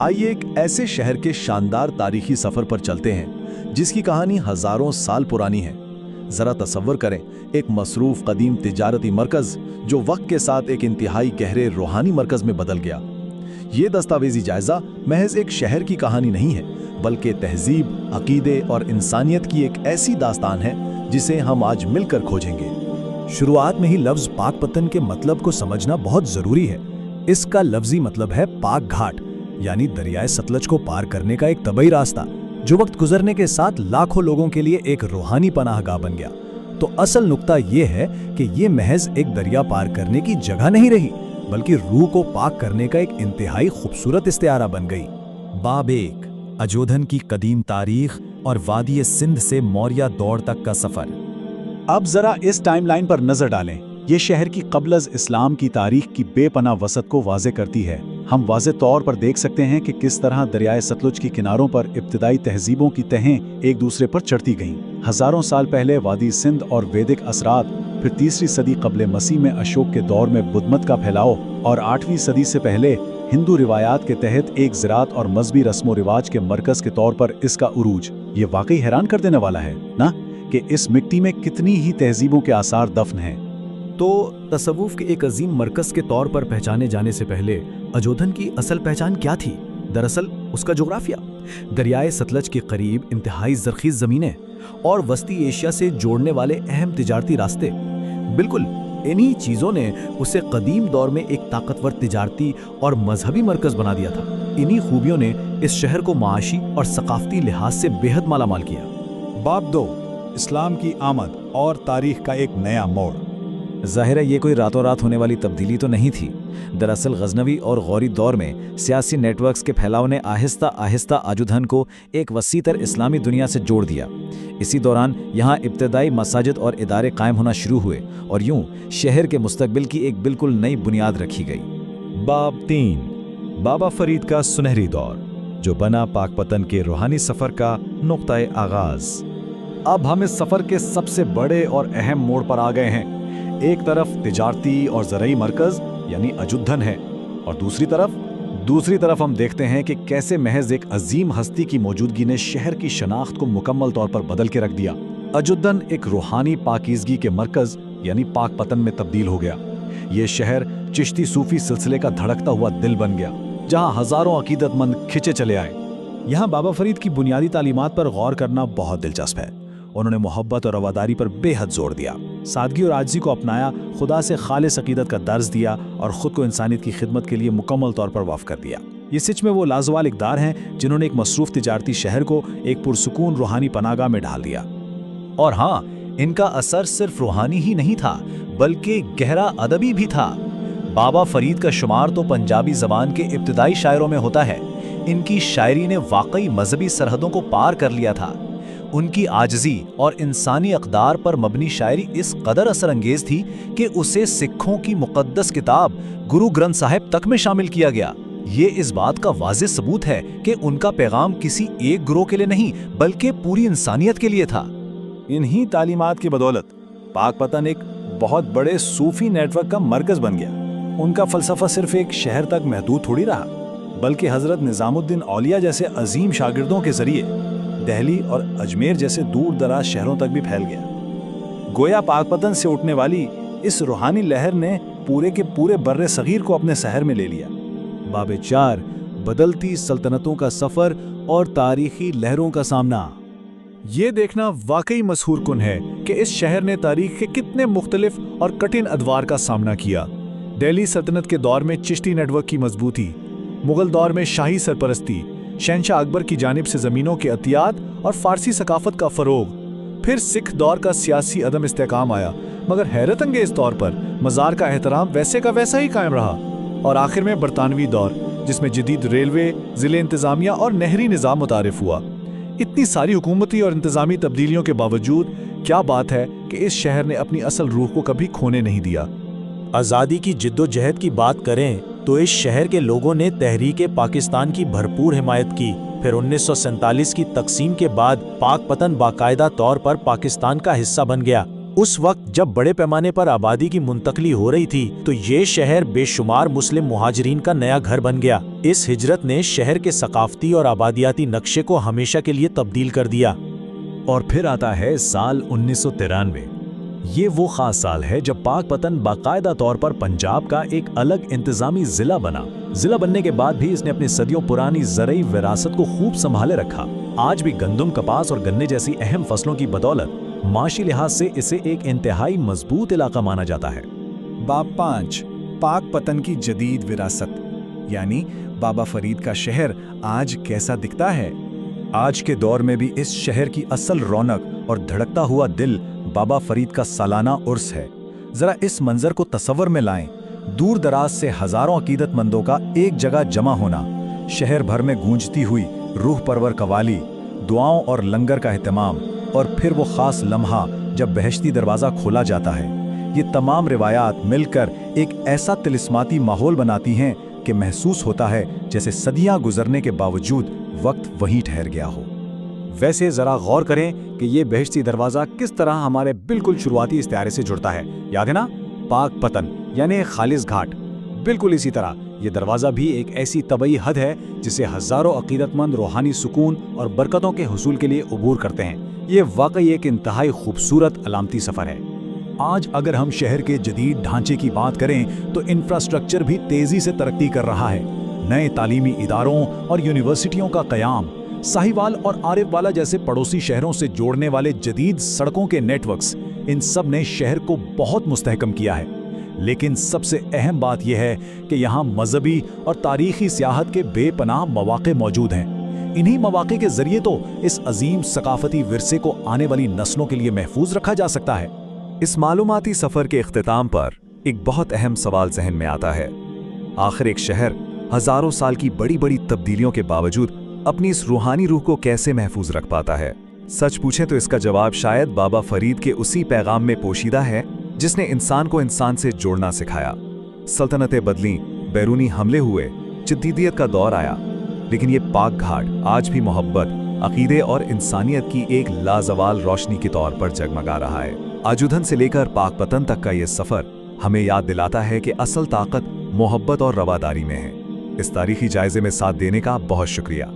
आइए एक ऐसे शहर के शानदार तारीखी सफर पर चलते हैं जिसकी कहानी हजारों साल पुरानी है। जरा तसव्वुर करें, एक मसरूफ कदीम तिजारती मरकज जो वक्त के साथ एक इंतहाई गहरे रूहानी मरकज में बदल गया। ये दस्तावेजी जायजा महज एक शहर की कहानी नहीं है, बल्कि तहजीब, अकीदे और इंसानियत की एक ऐसी दास्तान है जिसे हम आज मिलकर खोजेंगे। शुरुआत में ही लफ्ज पाकपतन के मतलब को समझना बहुत जरूरी है। इसका लफ्जी मतलब है पाक घाट, यानी दरियाए सतलज को पार करने का एक तबई रास्ता जो वक्त गुजरने के साथ लाखों लोगों के लिए एक रूहानी पनाहगाह बन गया। तो असल नुक्ता ये है कि ये महज एक दरिया पार करने की जगह नहीं रही, बल्कि रूह को पाक करने का एक इंतहाई खूबसूरत इस्तिआरा बन गई। बाब एक, अजोधन की कदीम तारीख और वादी सिंध से मौर्य दौर तक का सफर। अब जरा इस टाइमलाइन पर नजर डालें। ये शहर की क़ब्ल इस्लाम की तारीख की बेपनाह वसअत को वाज़े करती है। हम वाज़े तौर पर देख सकते हैं कि किस तरह दरियाए सतलुज की किनारों पर इब्तिदाई तहजीबों की तहें एक दूसरे पर चढ़ती गईं। हज़ारों साल पहले वादी सिंध और वैदिक असरात, फिर तीसरी सदी क़ब्ल मसीह में अशोक के दौर में बुद्धमत का फैलाव और 8वीं सदी से पहले हिंदू रिवायात के तहत एक ज़राअत और मजहबी रस्म व रिवाज के मरकज़ के तौर पर इसका उरूज। ये वाकई हैरान कर देने वाला है ना, कि इस मिट्टी में कितनी ही तहजीबों के आसार दफन हैं। तो तसव्वुफ के एक अजीम मरकज के तौर पर पहचाने जाने से पहले अजोधन की असल पहचान क्या थी? दरअसल उसका जोग्राफिया। दरियाए सतलज के करीब इंतहाई ज़रख़ीज़ ज़मीनें और वस्ती एशिया से जोड़ने वाले अहम तिजारती रास्ते। बिल्कुल इन्हीं चीज़ों ने उसे कदीम दौर में एक ताकतवर तिजारती और मजहबी मरकज़ बना दिया था। इन्हीं खूबियों ने इस शहर को माशी और सकाफती लिहाज से बेहद मालामाल किया। बाब दो, इस्लाम की आमद और तारीख का एक नया मोड़। ज़ाहिर है ये कोई रातों रात होने वाली तब्दीली तो नहीं थी। दरअसल गजनवी और गौरी दौर में सियासी नेटवर्क्स के फैलाव ने आहिस्ता आहिस्ता अजोधन को एक वसीतर इस्लामी दुनिया से जोड़ दिया। इसी दौरान यहाँ इब्तदाई मसाजिद और इदारे कायम होना शुरू हुए और यूं शहर के मुस्तकबिल की एक बिल्कुल नई बुनियाद रखी गई। बाब तीन, बाबा फरीद का सुनहरी दौर, जो बना पाकपतन के रूहानी सफ़र का नुक्ताए आगाज़। अब हम इस सफ़र के सबसे बड़े और अहम मोड़ पर आ गए हैं। एक तरफ तिजारती और ज़रई मरकज़ यानी अजोधन है, और दूसरी तरफ हम देखते हैं कि कैसे महज एक अजीम हस्ती की मौजूदगी ने शहर की शनाख्त को मुकम्मल तौर पर बदल के रख दिया। अजोधन एक रूहानी पाकीज़गी के मरकज़ यानी पाकपतन में तब्दील हो गया। ये शहर चिश्ती सूफी सिलसिले का धड़कता हुआ दिल बन गया, जहाँ हज़ारों अकीदतमंद खिंचे चले आए। यहाँ बाबा फरीद की बुनियादी तालीमात पर गौर करना बहुत दिलचस्प है। उन्होंने मोहब्बत और रवादारी पर बेहद जोर दिया, सादगी और आजिज़ी को अपनाया, खुदा से खालिस अकीदत का दर्ज दिया और ख़ुद को इंसानियत की खिदमत के लिए मुकम्मल तौर पर वक़्फ़ कर दिया। ये सच में वो लाजवाल इक़दार हैं जिन्होंने एक मसरूफ़ तिजारती शहर को एक पुरसुकून रूहानी पनाहगाह में ढाल दिया। और हाँ, इनका असर सिर्फ रूहानी ही नहीं था, बल्कि गहरा अदबी भी था। बाबा फरीद का शुमार तो पंजाबी ज़बान के इब्तिदाई शायरों में होता है। इनकी शायरी ने वाकई मजहबी सरहदों को पार कर लिया था। उनकी आजिज़ी और इंसानी अक़दार पर मबनी शायरी इस कदर असरअंगेज़ थी कि उसे सिखों की मुक़द्दस किताब गुरु ग्रंथ साहिब तक में शामिल किया गया। ये इस बात का वाज़ेह सबूत है कि उनका पैगाम किसी एक ग्रोह के लिए नहीं, बल्कि पूरी इंसानियत के लिए था। इन्हीं तालीमात की बदौलत पाकपतन एक बहुत बड़े सूफी नेटवर्क का मरकज़ बन गया। उनका फ़लसफ़ा सिर्फ एक शहर तक महदूद थोड़ी रहा, बल्कि हज़रत निज़ामुद्दीन औलिया जैसे अजीम शागिर्दों के ज़रिए दिल्ली और अजमेर जैसे दूर दराज शहरों तक भी फैल गया। गोया पाकपतन से उठने वाली इस रूहानी लहर ने पूरे के पूरे बर्रे सगीर को अपने शहर में ले लिया। बाब चार, बदलती सल्तनतों का सफ़र और तारीखी लहरों का सामना। ये देखना वाकई मसहूर कुन है कि इस शहर ने तारीख के कितने मुख्तलिफ और कठिन अदवार का सामना किया। दिल्ली सल्तनत के दौर में चिश्ती नेटवर्क की मजबूती, मुग़ल दौर में शाही सरपरस्ती, शहंशाह अकबर की जानिब से ज़मीनों के अतियात और फ़ारसी सकाफ़त का फ़रोग़, फिर सिख दौर का सियासी अदम इस्तेहकाम आया, मगर हैरत अंगेज़ तौर पर मज़ार का एहतराम वैसे का वैसा ही कायम रहा। और आखिर में बरतानवी दौर, जिसमें जदीद रेलवे, ज़िले इंतज़ामिया और नहरी निज़ाम मुतारिफ़ हुआ। इतनी सारी हुकूमती और इंतज़ामी तब्दीलियों के बावजूद क्या बात है कि इस शहर ने अपनी असल रूह को कभी खोने नहीं दिया। आज़ादी की जिद्दोजहद की बात करें तो इस शहर के लोगों ने तहरीक पाकिस्तान की भरपूर हिमायत की। फिर 1947 की तकसीम के बाद पाकपतन बाकायदा तौर पर पाकिस्तान का हिस्सा बन गया। उस वक्त जब बड़े पैमाने पर आबादी की मुंतकली हो रही थी तो ये शहर बेशुमार मुस्लिम मुहाजिरीन का नया घर बन गया। इस हिजरत ने शहर के सकाफती और आबादियाती नक्शे को हमेशा के लिए तब्दील कर दिया। और फिर आता है साल 1993। ये वो खास साल है जब पाकपतन बाकायदा तौर पर पंजाब का एक अलग इंतजामी जिला बना। जिला बनने के बाद भी इसने अपनी सदियों पुरानी ज़रई विरासत को खूब संभाले रखा। आज भी गंदम, कपास और गन्ने जैसी अहम फसलों की बदौलत माशी लिहाज से इसे एक इंतहाई मजबूत इलाका माना जाता है। बाब 5, पाकपतन की जदीद विरासत, यानी बाबा फरीद का शहर आज कैसा दिखता है। आज के दौर में भी इस शहर की असल रौनक और धड़कता हुआ दिल बाबा फरीद का सालाना उर्स है। जरा इस मंजर को तसव्वुर में लाएं, दूर दराज से हजारों अकीदतमंदों का एक जगह जमा होना, शहर भर में गूंजती हुई रूह परवर कवाली, दुआओं और लंगर का एहतमाम, और फिर वो खास लम्हा जब बहश्ती दरवाज़ा खोला जाता है। ये तमाम रिवायात मिलकर एक ऐसा तिलिस्माती माहौल बनाती हैं कि महसूस होता है जैसे सदियां गुजरने के बावजूद वक्त वहीं ठहर गया हो। वैसे जरा गौर करें कि ये बहश्ती दरवाज़ा किस तरह हमारे बिल्कुल शुरुआती इस्तिआरे से जुड़ता है। याद है ना, पाकपतन यानी खालिस घाट। बिल्कुल इसी तरह ये दरवाज़ा भी एक ऐसी तबई हद है जिसे हज़ारों अकीदतमंद रूहानी सुकून और बरकतों के हुसूल के लिए अबूर करते हैं। ये वाकई एक इंतहाई खूबसूरत अलामती सफ़र है। आज अगर हम शहर के जदीद ढांचे की बात करें तो इंफ्रास्ट्रक्चर भी तेज़ी से तरक्की कर रहा है। नए तालीमी इदारों और यूनिवर्सिटियों का क़याम, साहिवाल और आरिफवाला जैसे पड़ोसी शहरों से जोड़ने वाले जदीद सड़कों के नेटवर्क्स, इन सब ने शहर को बहुत मुस्तहकम किया है। लेकिन सबसे अहम बात यह है कि यहाँ मजहबी और तारीखी सियाहत के बेपनाह मौक़े मौजूद हैं। इन्हीं मौक़े के जरिए तो इस अजीम सकाफती विरसे को आने वाली नस्लों के लिए महफूज रखा जा सकता है। इस मालूमाती सफ़र के इख्तिताम पर एक बहुत अहम सवाल जहन में आता है। आखिर एक शहर हज़ारों साल की बड़ी बड़ी तब्दीलियों के बावजूद अपनी इस रूहानी रूह को कैसे महफूज रख पाता है? सच पूछें तो इसका जवाब शायद बाबा फरीद के उसी पैगाम में पोशीदा है जिसने इंसान को इंसान से जोड़ना सिखाया। सल्तनतें बदलीं, बैरूनी हमले हुए, जदीदियत का दौर आया, लेकिन ये पाक घाट आज भी मोहब्बत, अकीदे और इंसानियत की एक लाजवाल रोशनी के तौर पर जगमगा रहा है। आजुधन से लेकर पाकपतन तक का ये सफ़र हमें याद दिलाता है कि असल ताकत मोहब्बत और रवादारी में है। इस तारीखी जायजे में साथ देने का बहुत शुक्रिया।